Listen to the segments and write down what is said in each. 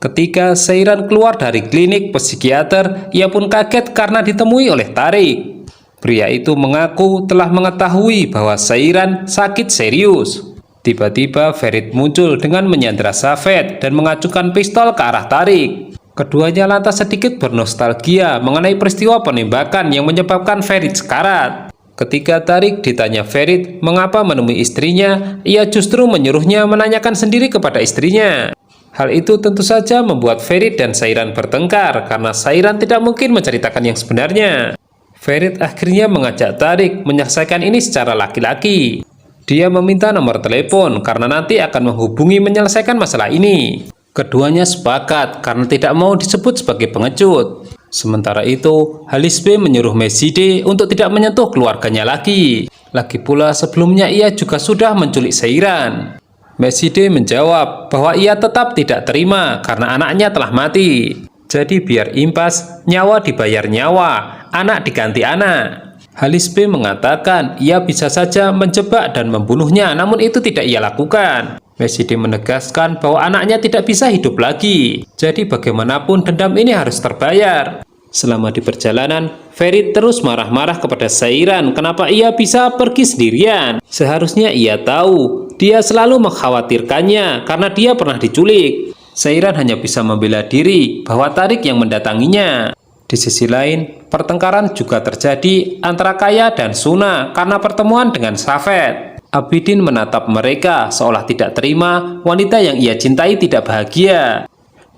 Ketika Seiran keluar dari klinik psikiater, ia pun kaget karena ditemui oleh Tarik. Pria itu mengaku telah mengetahui bahwa Seiran sakit serius. Tiba-tiba Ferit muncul dengan menyandera Safed dan mengacukan pistol ke arah Tarik. Keduanya lantas sedikit bernostalgia mengenai peristiwa penembakan yang menyebabkan Ferit sekarat. Ketika Tarik ditanya Ferit mengapa menemui istrinya, ia justru menyuruhnya menanyakan sendiri kepada istrinya. Hal itu tentu saja membuat Ferit dan Seiran bertengkar karena Seiran tidak mungkin menceritakan yang sebenarnya. Ferit akhirnya mengajak Tarik menyelesaikan ini secara laki-laki. Dia meminta nomor telepon karena nanti akan menghubungi menyelesaikan masalah ini. Keduanya sepakat karena tidak mau disebut sebagai pengecut. Sementara itu, Halisbe menyuruh Meside untuk tidak menyentuh keluarganya lagi. Lagi pula sebelumnya ia juga sudah menculik Seiran. Meside menjawab bahwa ia tetap tidak terima karena anaknya telah mati. Jadi biar impas, nyawa dibayar nyawa, anak diganti anak. Halisbe mengatakan ia bisa saja menjebak dan membunuhnya, namun itu tidak ia lakukan. Meside menegaskan bahwa anaknya tidak bisa hidup lagi. Jadi bagaimanapun dendam ini harus terbayar. Selama di perjalanan, Ferit terus marah-marah kepada Seiran kenapa ia bisa pergi sendirian. Seharusnya ia tahu, dia selalu mengkhawatirkannya karena dia pernah diculik. Seiran hanya bisa membela diri bahwa Tarik yang mendatanginya. Di sisi lain, pertengkaran juga terjadi antara Kaya dan Suna karena pertemuan dengan Safed. Abidin menatap mereka seolah tidak terima wanita yang ia cintai tidak bahagia.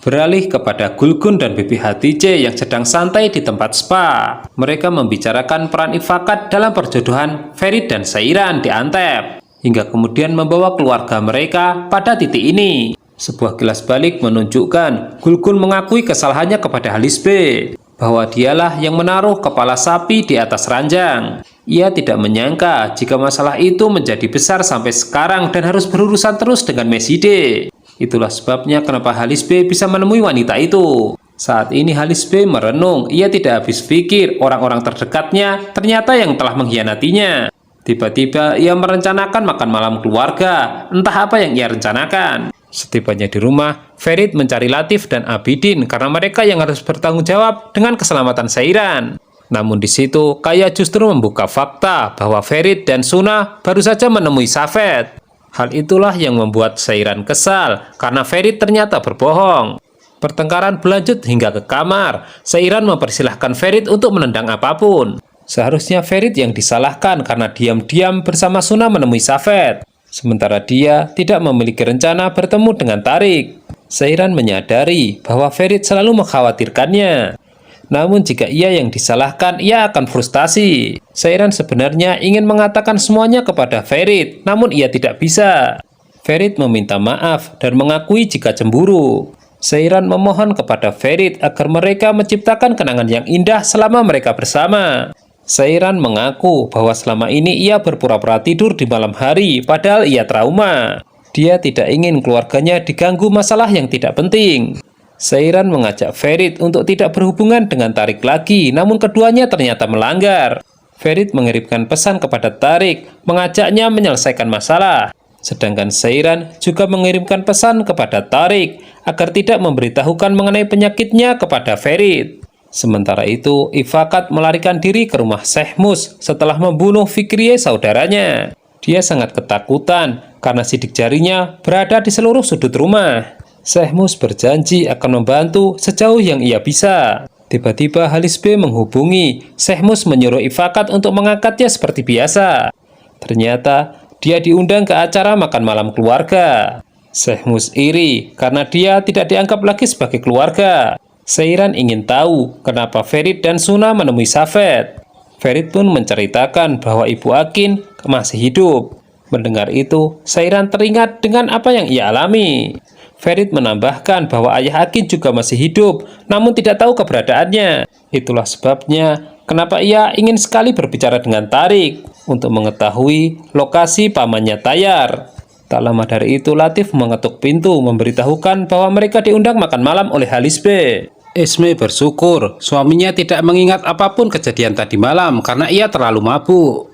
Beralih kepada Gulgun dan Bibi Hatice yang sedang santai di tempat spa. Mereka membicarakan peran Ifakat dalam perjodohan Ferit dan Seiran di Antep, hingga kemudian membawa keluarga mereka pada titik ini. Sebuah kilas balik menunjukkan Gulgun mengakui kesalahannya kepada Halisbe, bahwa dialah yang menaruh kepala sapi di atas ranjang. Ia tidak menyangka jika masalah itu menjadi besar sampai sekarang dan harus berurusan terus dengan Meside. Itulah sebabnya kenapa Halisbe bisa menemui wanita itu. Saat ini Halisbe merenung, ia tidak habis pikir orang-orang terdekatnya ternyata yang telah mengkhianatinya. Tiba-tiba ia merencanakan makan malam keluarga, entah apa yang ia rencanakan. Setibanya di rumah, Ferit mencari Latif dan Abidin karena mereka yang harus bertanggung jawab dengan keselamatan Seiran. Namun di situ, Kaya justru membuka fakta bahwa Ferit dan Suna baru saja menemui Safed. Hal itulah yang membuat Seiran kesal karena Ferit ternyata berbohong. Pertengkaran berlanjut hingga ke kamar. Seiran mempersilahkan Ferit untuk menendang apapun. Seharusnya Ferit yang disalahkan karena diam-diam bersama Suna menemui Safed. Sementara dia tidak memiliki rencana bertemu dengan Tarik. Seiran menyadari bahwa Ferit selalu mengkhawatirkannya. Namun jika ia yang disalahkan, ia akan frustasi. Seiran sebenarnya ingin mengatakan semuanya kepada Ferit, namun ia tidak bisa. Ferit meminta maaf dan mengakui jika cemburu. Seiran memohon kepada Ferit agar mereka menciptakan kenangan yang indah selama mereka bersama. Seiran mengaku bahwa selama ini ia berpura-pura tidur di malam hari, padahal ia trauma. Dia tidak ingin keluarganya diganggu masalah yang tidak penting. Seiran mengajak Ferit untuk tidak berhubungan dengan Tarik lagi, namun keduanya ternyata melanggar. Ferit mengirimkan pesan kepada Tarik, mengajaknya menyelesaikan masalah. Sedangkan Seiran juga mengirimkan pesan kepada Tarik agar tidak memberitahukan mengenai penyakitnya kepada Ferit. Sementara itu, Ifakat melarikan diri ke rumah Sehmus setelah membunuh Fikriye saudaranya. Dia sangat ketakutan karena sidik jarinya berada di seluruh sudut rumah. Sehmus berjanji akan membantu sejauh yang ia bisa. Tiba-tiba Halisbe menghubungi. Sehmus menyuruh Ifakat untuk mengangkatnya seperti biasa. Ternyata dia diundang ke acara makan malam keluarga. Sehmus iri karena dia tidak dianggap lagi sebagai keluarga. Seiran ingin tahu kenapa Ferit dan Suna menemui Safed. Ferit pun menceritakan bahwa Ibu Akin masih hidup. Mendengar itu, Seiran teringat dengan apa yang ia alami. Ferit menambahkan bahwa ayah Akin juga masih hidup, namun tidak tahu keberadaannya. Itulah sebabnya kenapa ia ingin sekali berbicara dengan Tarik untuk mengetahui lokasi pamannya Tayar. Tak lama dari itu, Latif mengetuk pintu memberitahukan bahwa mereka diundang makan malam oleh Halisbe. Esme bersyukur suaminya tidak mengingat apapun kejadian tadi malam karena ia terlalu mabuk.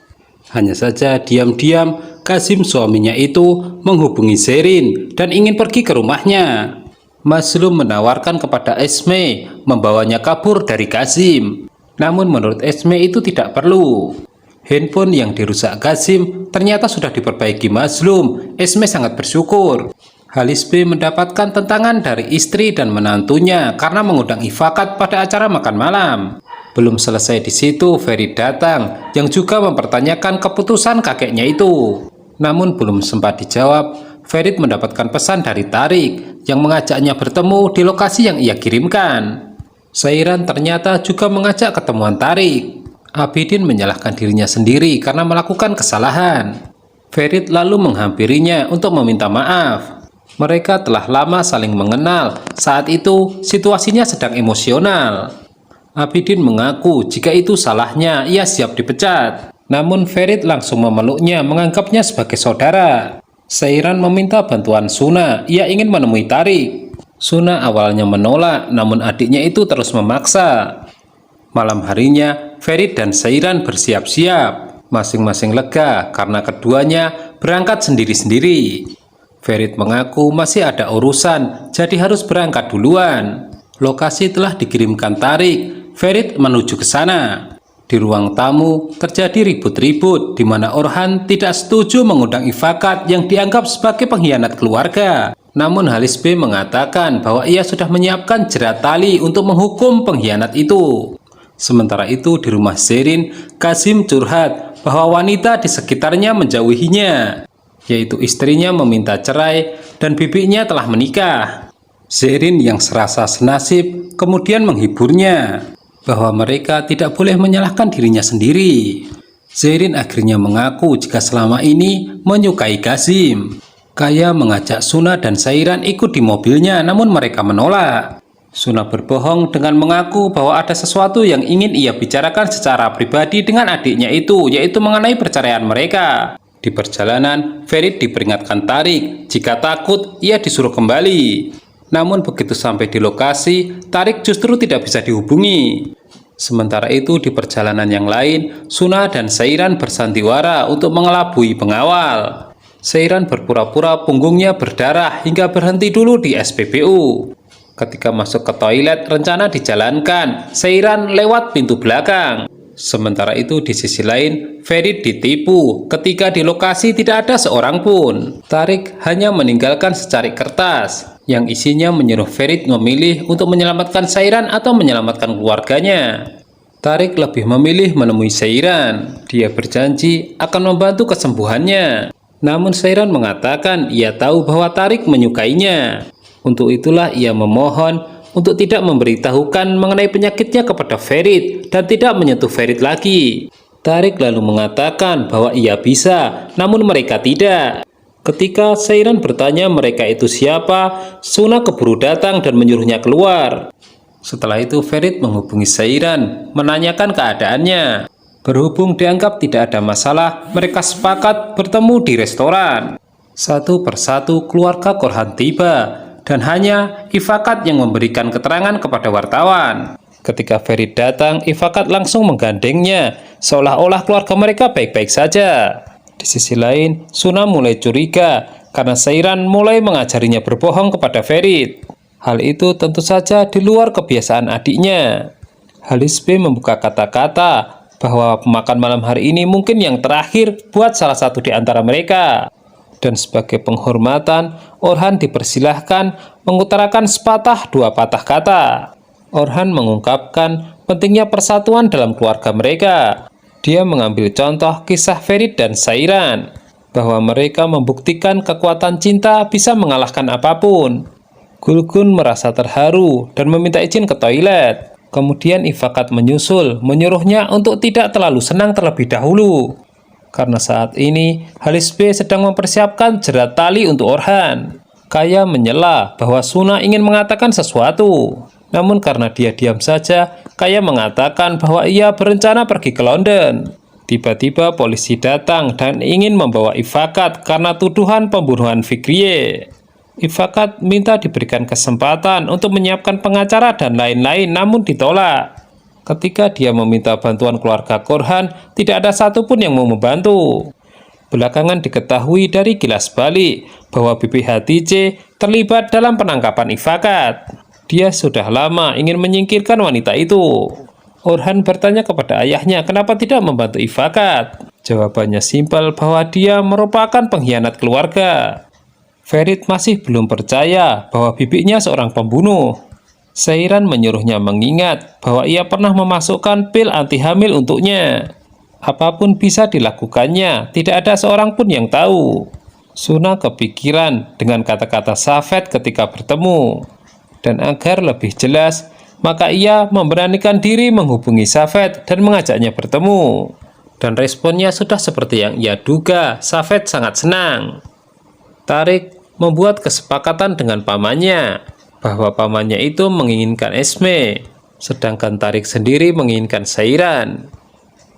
Hanya saja diam-diam Kasim suaminya itu menghubungi Sherin dan ingin pergi ke rumahnya. Mazlum menawarkan kepada Esme membawanya kabur dari Kazim. Namun menurut Esme itu tidak perlu. Handphone yang dirusak Kazim ternyata sudah diperbaiki Mazlum. Esme sangat bersyukur. Halis B mendapatkan tentangan dari istri dan menantunya karena mengundang Ifakat pada acara makan malam. Belum selesai di situ, Ferit datang yang juga mempertanyakan keputusan kakeknya itu. Namun belum sempat dijawab, Ferit mendapatkan pesan dari Tarik yang mengajaknya bertemu di lokasi yang ia kirimkan. Sairan ternyata juga mengajak ketemuan Tarik. Abidin menyalahkan dirinya sendiri karena melakukan kesalahan. Ferit lalu menghampirinya untuk meminta maaf. Mereka telah lama saling mengenal. Saat itu situasinya sedang emosional. Abidin mengaku jika itu salahnya, ia siap dipecat. Namun Ferit langsung memeluknya, menganggapnya sebagai saudara. Sairan meminta bantuan Suna, ia ingin menemui Tarik. Suna awalnya menolak, namun adiknya itu terus memaksa. Malam harinya, Ferit dan Sairan bersiap-siap. Masing-masing lega karena keduanya berangkat sendiri-sendiri. Ferit mengaku masih ada urusan, jadi harus berangkat duluan. Lokasi telah dikirimkan Tarik. Ferit menuju ke sana. Di ruang tamu terjadi ribut-ribut di mana Orhan tidak setuju mengundang Ifakat yang dianggap sebagai pengkhianat keluarga. Namun Halis B mengatakan bahwa ia sudah menyiapkan jerat tali untuk menghukum pengkhianat itu. Sementara itu di rumah Zerin, Kazim curhat bahwa wanita di sekitarnya menjauhinya, yaitu istrinya meminta cerai dan bibinya telah menikah. Zerin yang serasa senasib kemudian menghiburnya bahwa mereka tidak boleh menyalahkan dirinya sendiri. Zerin akhirnya mengaku jika selama ini menyukai Kazim. Kaya mengajak Suna dan Sairan ikut di mobilnya, namun mereka menolak. Suna berbohong dengan mengaku bahwa ada sesuatu yang ingin ia bicarakan secara pribadi dengan adiknya itu, yaitu mengenai perceraian mereka. Di perjalanan, Ferit diperingatkan Tarik jika takut ia disuruh kembali. Namun begitu sampai di lokasi, Tarik justru tidak bisa dihubungi. Sementara itu di perjalanan yang lain, Suna dan Sairan bersandiwara untuk mengelabui pengawal. Sairan berpura-pura punggungnya berdarah hingga berhenti dulu di SPBU. Ketika masuk ke toilet, rencana dijalankan. Sairan lewat pintu belakang. Sementara itu di sisi lain, Ferit ditipu ketika di lokasi tidak ada seorang pun. Tarik hanya meninggalkan secarik kertas yang isinya menyuruh Ferit memilih untuk menyelamatkan Sairan atau menyelamatkan keluarganya. Tarik lebih memilih menemui Sairan. Dia berjanji akan membantu kesembuhannya. Namun Sairan mengatakan ia tahu bahwa Tarik menyukainya. Untuk itulah ia memohon untuk tidak memberitahukan mengenai penyakitnya kepada Ferit dan tidak menyentuh Ferit lagi. Tarik lalu mengatakan bahwa ia bisa, namun mereka tidak. Ketika Sairan bertanya mereka itu siapa, Suna keburu datang dan menyuruhnya keluar. Setelah itu Ferit menghubungi Sairan, menanyakan keadaannya. Berhubung dianggap tidak ada masalah, mereka sepakat bertemu di restoran. Satu persatu keluarga Korhan tiba. Dan hanya Ifakat yang memberikan keterangan kepada wartawan. Ketika Ferit datang, Ifakat langsung menggandengnya, seolah-olah keluarga mereka baik-baik saja. Di sisi lain, Suna mulai curiga karena Sairan mulai mengajarinya berbohong kepada Ferit. Hal itu tentu saja di luar kebiasaan adiknya. Halis B membuka kata-kata bahwa pemakan malam hari ini mungkin yang terakhir buat salah satu di antara mereka. Dan sebagai penghormatan, Orhan dipersilahkan mengutarakan sepatah dua patah kata. Orhan mengungkapkan pentingnya persatuan dalam keluarga mereka. Dia mengambil contoh kisah Ferit dan Sairan, bahwa mereka membuktikan kekuatan cinta bisa mengalahkan apapun. Gulgun merasa terharu dan meminta izin ke toilet. Kemudian Ifakat menyusul, menyuruhnya untuk tidak terlalu senang terlebih dahulu. Karena saat ini Halis B sedang mempersiapkan jerat tali untuk Orhan. Kaya menyela bahwa Suna ingin mengatakan sesuatu. Namun karena dia diam saja, Kaya mengatakan bahwa ia berencana pergi ke London. Tiba-tiba polisi datang dan ingin membawa Ifakat karena tuduhan pembunuhan Fikriye. Ifakat minta diberikan kesempatan untuk menyiapkan pengacara dan lain-lain, namun ditolak. Ketika dia meminta bantuan keluarga Korhan, tidak ada satupun yang mau membantu. Belakangan diketahui dari kilas balik bahwa Bibi Hatice terlibat dalam penangkapan Ifakat. Dia sudah lama ingin menyingkirkan wanita itu. Orhan bertanya kepada ayahnya kenapa tidak membantu Ifakat. Jawabannya simpel bahwa dia merupakan pengkhianat keluarga. Ferit masih belum percaya bahwa bibinya seorang pembunuh. Seiran menyuruhnya mengingat bahwa ia pernah memasukkan pil anti hamil untuknya. Apapun bisa dilakukannya, tidak ada seorang pun yang tahu. Suna kepikiran dengan kata-kata Safed ketika bertemu. Dan agar lebih jelas, maka ia memberanikan diri menghubungi Safed dan mengajaknya bertemu. Dan responnya sudah seperti yang ia duga, Safed sangat senang. Tarik membuat kesepakatan dengan pamannya, bahwa pamannya itu menginginkan Esme, sedangkan Tarik sendiri menginginkan Seiran.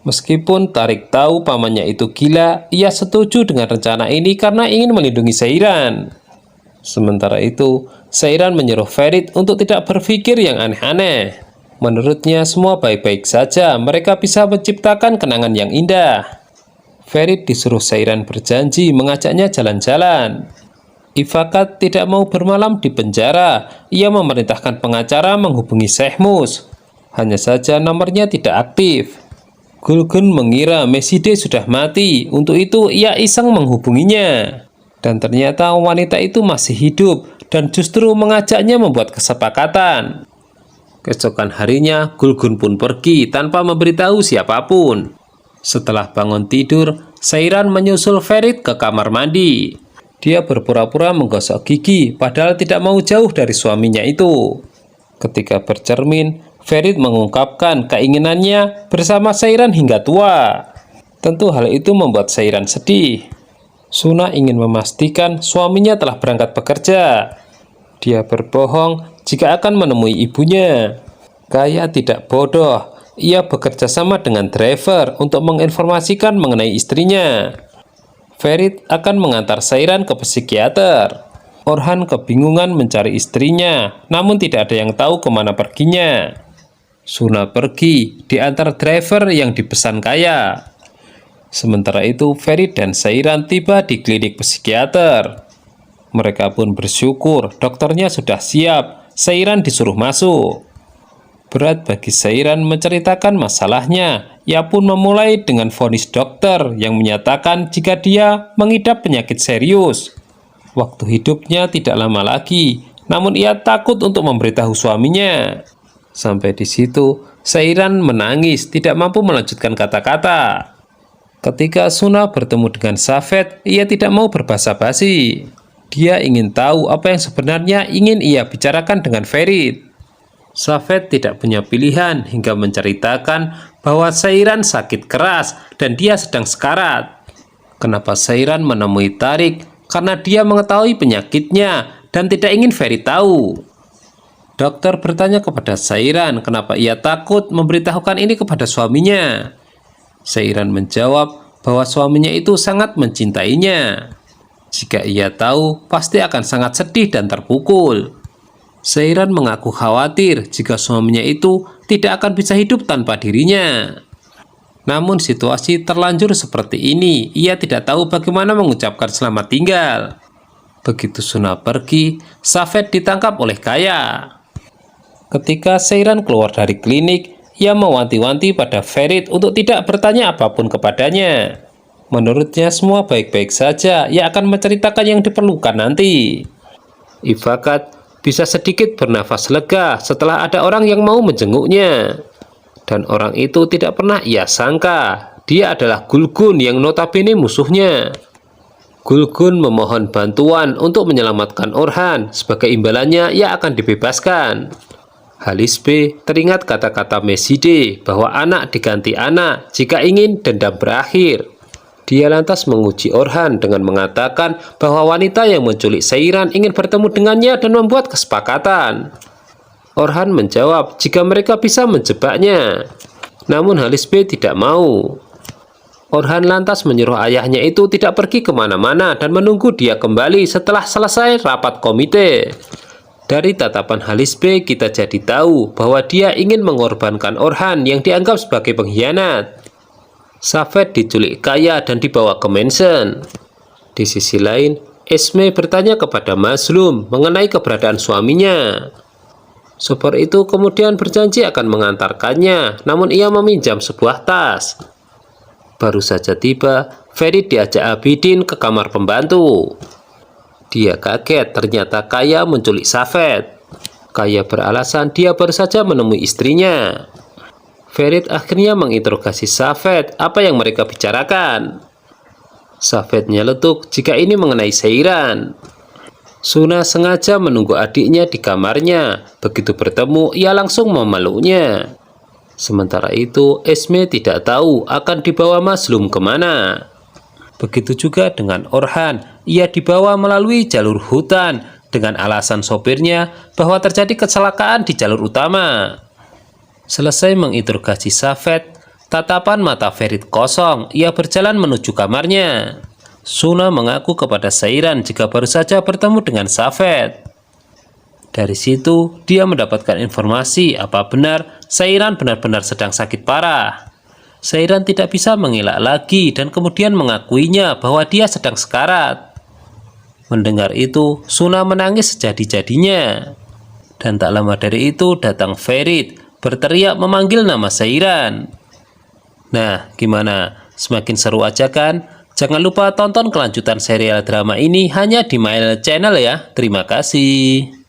Meskipun Tarik tahu pamannya itu gila, ia setuju dengan rencana ini karena ingin melindungi Seiran. Sementara itu, Seiran menyuruh Ferit untuk tidak berpikir yang aneh-aneh. Menurutnya semua baik-baik saja, mereka bisa menciptakan kenangan yang indah. Ferit disuruh Seiran berjanji mengajaknya jalan-jalan. Ifakat tidak mau bermalam di penjara. Ia memerintahkan pengacara menghubungi Sehmus. Hanya saja nomornya tidak aktif. Gulgun mengira Meside sudah mati. Untuk itu ia iseng menghubunginya. Dan ternyata wanita itu masih hidup dan justru mengajaknya membuat kesepakatan. Keesokan harinya, Gulgun pun pergi tanpa memberitahu siapapun. Setelah bangun tidur, Seiran menyusul Ferit ke kamar mandi. Dia berpura-pura menggosok gigi, padahal tidak mau jauh dari suaminya itu. Ketika bercermin, Ferit mengungkapkan keinginannya bersama Seiran hingga tua. Tentu hal itu membuat Seiran sedih. Suna ingin memastikan suaminya telah berangkat bekerja. Dia berbohong jika akan menemui ibunya. Kaya tidak bodoh, ia bekerja sama dengan driver untuk menginformasikan mengenai istrinya. Ferit akan mengantar Seiran ke psikiater. Orhan kebingungan mencari istrinya, namun tidak ada yang tahu kemana perginya. Suna pergi diantar driver yang dipesan Kaya. Sementara itu, Ferit dan Seiran tiba di klinik psikiater. Mereka pun bersyukur dokternya sudah siap. Seiran disuruh masuk. Berat bagi Seiran menceritakan masalahnya. Ia pun memulai dengan vonis dokter yang menyatakan jika dia mengidap penyakit serius. Waktu hidupnya tidak lama lagi, namun ia takut untuk memberitahu suaminya. Sampai di situ, Seiran menangis, tidak mampu melanjutkan kata-kata. Ketika Suna bertemu dengan Safed, ia tidak mau berbasa-basi. Dia ingin tahu apa yang sebenarnya ingin ia bicarakan dengan Ferit. Safed tidak punya pilihan hingga menceritakan bahwa Seiran sakit keras dan dia sedang sekarat. Kenapa Seiran menemui Tarik? Karena dia mengetahui penyakitnya dan tidak ingin Ferit tahu. Dokter bertanya kepada Seiran kenapa ia takut memberitahukan ini kepada suaminya. Seiran menjawab bahwa suaminya itu sangat mencintainya. Jika ia tahu, pasti akan sangat sedih dan terpukul. Seiran mengaku khawatir jika suaminya itu tidak akan bisa hidup tanpa dirinya. Namun situasi terlanjur seperti ini, ia tidak tahu bagaimana mengucapkan selamat tinggal. Begitu Suna pergi, Safed ditangkap oleh Kaya. Ketika Seiran keluar dari klinik, ia mewanti-wanti pada Ferit untuk tidak bertanya apapun kepadanya. Menurutnya semua baik-baik saja, ia akan menceritakan yang diperlukan nanti. Ifakat bisa sedikit bernafas lega setelah ada orang yang mau menjenguknya. Dan orang itu tidak pernah ia sangka, dia adalah Gulgun yang notabene musuhnya. Gulgun memohon bantuan untuk menyelamatkan Orhan, sebagai imbalannya ia akan dibebaskan. Halisbe teringat kata-kata Meside bahwa anak diganti anak jika ingin dendam berakhir. Dia lantas menguji Orhan dengan mengatakan bahwa wanita yang menculik Seiran ingin bertemu dengannya dan membuat kesepakatan. Orhan menjawab jika mereka bisa menjebaknya. Namun Halisbe tidak mau. Orhan lantas menyuruh ayahnya itu tidak pergi kemana-mana dan menunggu dia kembali setelah selesai rapat komite. Dari tatapan Halisbe kita jadi tahu bahwa dia ingin mengorbankan Orhan yang dianggap sebagai pengkhianat. Safed diculik Kaya dan dibawa ke mansion. Di sisi lain, Esme bertanya kepada Maslum mengenai keberadaan suaminya. Sopir itu kemudian berjanji akan mengantarkannya, namun ia meminjam sebuah tas. Baru saja tiba, Ferit diajak Abidin ke kamar pembantu. Dia kaget ternyata Kaya menculik Safet. Kaya beralasan dia baru saja menemui istrinya. Ferit akhirnya menginterogasi Safet apa yang mereka bicarakan. Safet nyeletuk jika ini mengenai Seiran. Suna sengaja menunggu adiknya di kamarnya. Begitu bertemu, ia langsung memeluknya. Sementara itu, Esme tidak tahu akan dibawa Maslum kemana. Begitu juga dengan Orhan, ia dibawa melalui jalur hutan dengan alasan sopirnya bahwa terjadi kecelakaan di jalur utama. Selesai menginterogasi Safet, tatapan mata Ferit kosong, ia berjalan menuju kamarnya. Suna mengaku kepada Seiran jika baru saja bertemu dengan Safet. Dari situ, dia mendapatkan informasi apa benar Seiran benar-benar sedang sakit parah. Seiran tidak bisa mengelak lagi dan kemudian mengakuinya bahwa dia sedang sekarat. Mendengar itu, Suna menangis sejadi-jadinya. Dan tak lama dari itu datang Ferit, berteriak memanggil nama Seiran. Nah, gimana? Semakin seru aja kan? Jangan lupa tonton kelanjutan serial drama ini hanya di My Channel ya. Terima kasih.